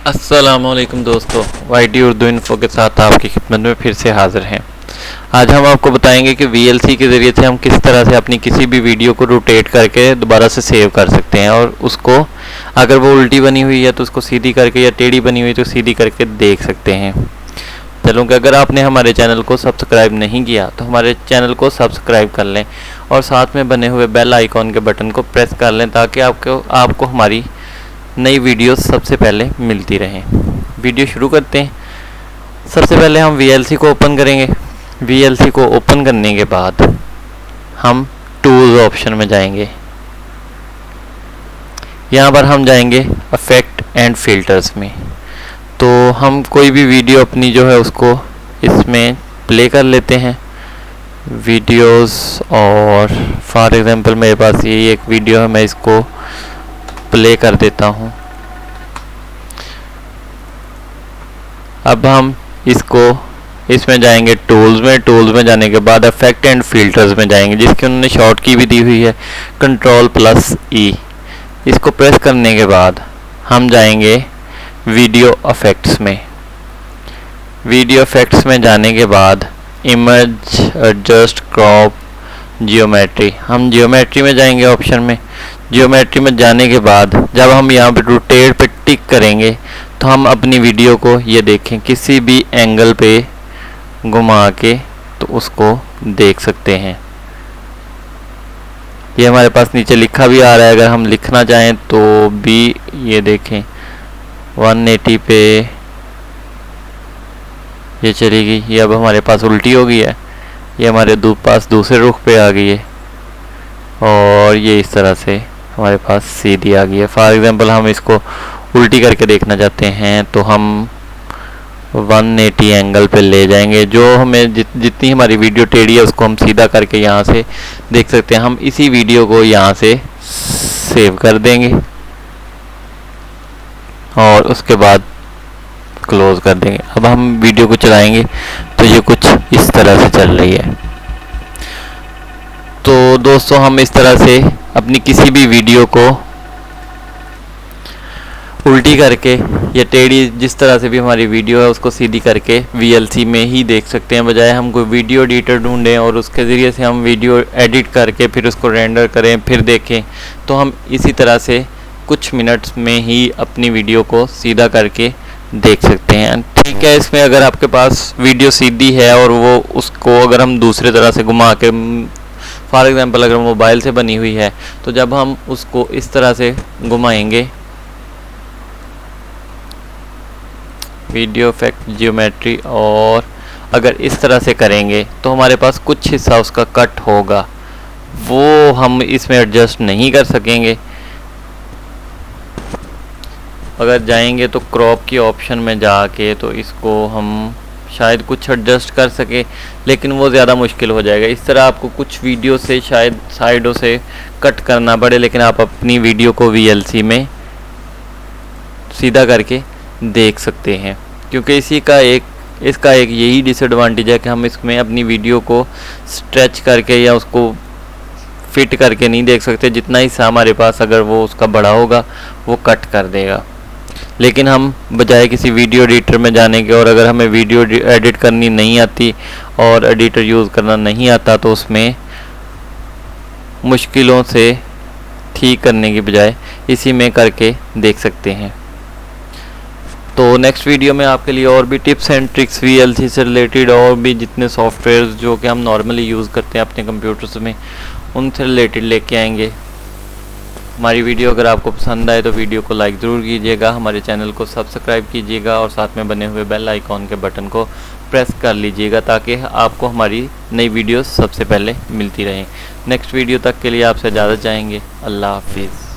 अस्सलामुअलैकुम दोस्तों, YT Urdu info के साथ आपकी खिदमत में फिर से हाजिर हैं। आज हम आपको बताएंगे कि VLC के ज़रिए से हम किस तरह से अपनी किसी भी वीडियो को रोटेट करके दोबारा से सेव कर सकते हैं और उसको अगर वो उल्टी बनी हुई है तो उसको सीधी करके या टेढ़ी बनी हुई तो सीधी करके देख सकते हैं। चलो कि अगर आपने हमारे चैनल को सब्सक्राइब नहीं किया तो हमारे चैनल को सब्सक्राइब कर लें और साथ में बने हुए बेल आइकॉन के बटन को प्रेस कर लें ताकि आपको हमारी नई वीडियोस सबसे पहले मिलती रहें। वीडियो शुरू करते हैं। सबसे पहले हम VLC को ओपन करेंगे। VLC को ओपन करने के बाद हम टूल्स ऑप्शन में जाएंगे। यहाँ पर हम जाएंगे इफेक्ट एंड फिल्टर्स में। तो हम कोई भी वीडियो अपनी जो है उसको इसमें प्ले कर लेते हैं वीडियोस। और फॉर एग्जांपल मेरे पास यही एक वीडियो है, मैं इसको प्ले कर देता हूं। अब हम इसमें जाएंगे टूल्स में जाने के बाद इफेक्ट एंड फिल्टर्स में जाएंगे, जिसकी उन्होंने शॉर्ट की भी दी हुई है Ctrl+E। इसको प्रेस करने के बाद हम जाएंगे वीडियो इफेक्ट्स में। वीडियो इफेक्ट्स में जाने के बाद इमेज एडजस्ट क्रॉप जियोमेट्री, हम जियोमेट्री में जाएंगे ऑप्शन में। जियोमेट्री में जाने के बाद जब हम यहाँ पे रोटेट पे टिक करेंगे तो हम अपनी वीडियो को ये देखें किसी भी एंगल पे घुमा के तो उसको देख सकते हैं। ये हमारे पास नीचे लिखा भी आ रहा है, अगर हम लिखना चाहें तो भी ये देखें 180 पे ये चली गई। ये अब हमारे पास उल्टी हो गई है, ये हमारे पास दूसरे रुख पे आ गई है और ये इस तरह से हमारे पास सीधी आ गई है। फॉर एग्जांपल हम इसको उल्टी करके देखना चाहते हैं तो हम 180 एंगल पे ले जाएंगे। जो हमें जितनी हमारी वीडियो टेढ़ी है उसको हम सीधा करके यहाँ से देख सकते हैं। हम इसी वीडियो को यहाँ से सेव कर देंगे और उसके बाद क्लोज कर देंगे। अब हम वीडियो को चलाएंगे तो ये कुछ इस तरह से चल रही है। तो दोस्तों, हम इस तरह से अपनी किसी भी वीडियो को उल्टी करके या टेढ़ी, जिस तरह से भी हमारी वीडियो है उसको सीधी करके VLC में ही देख सकते हैं, बजाय हम कोई वीडियो एडिटर ढूंढें और उसके ज़रिए से हम वीडियो एडिट करके फिर उसको रेंडर करें फिर देखें। तो हम इसी तरह से कुछ मिनट्स में ही अपनी वीडियो को सीधा करके देख सकते हैं। ठीक है, इसमें अगर आपके पास वीडियो सीधी है और वो उसको अगर हम दूसरे तरह से घुमा के, फॉर एग्जांपल अगर मोबाइल से बनी हुई है तो जब हम उसको इस तरह से घुमाएंगे वीडियो इफेक्ट जियोमेट्री और अगर इस तरह से करेंगे तो हमारे पास कुछ हिस्सा उसका कट होगा, वो हम इसमें एडजस्ट नहीं कर सकेंगे। अगर जाएंगे तो क्रॉप की ऑप्शन में जाके तो इसको हम शायद कुछ एडजस्ट कर सके, लेकिन वो ज़्यादा मुश्किल हो जाएगा। इस तरह आपको कुछ वीडियो से शायद साइडों से कट करना पड़े, लेकिन आप अपनी वीडियो को VLC में सीधा करके देख सकते हैं। क्योंकि इसका एक यही डिसएडवांटेज है कि हम इसमें अपनी वीडियो को स्ट्रेच करके या उसको फिट करके नहीं देख सकते। जितना हिस्सा हमारे पास अगर वो उसका बड़ा होगा वो कट कर देगा। लेकिन हम बजाय किसी वीडियो एडिटर में जाने के, और अगर हमें वीडियो एडिट करनी नहीं आती और एडिटर यूज़ करना नहीं आता तो उसमें मुश्किलों से ठीक करने की बजाय इसी में करके देख सकते हैं। तो नेक्स्ट वीडियो में आपके लिए और भी टिप्स एंड ट्रिक्स VLC से रिलेटेड और भी जितने सॉफ्टवेयर जो कि हम नॉर्मली यूज़ करते हैं अपने कंप्यूटर्स में उनसे रिलेटेड लेके आएंगे। हमारी वीडियो अगर आपको पसंद आए तो वीडियो को लाइक ज़रूर कीजिएगा, हमारे चैनल को सब्सक्राइब कीजिएगा और साथ में बने हुए बेल आइकॉन के बटन को प्रेस कर लीजिएगा ताकि आपको हमारी नई वीडियो सबसे पहले मिलती रहें। नेक्स्ट वीडियो तक के लिए आपसे इजाज़त चाहेंगे। अल्लाह हाफिज़।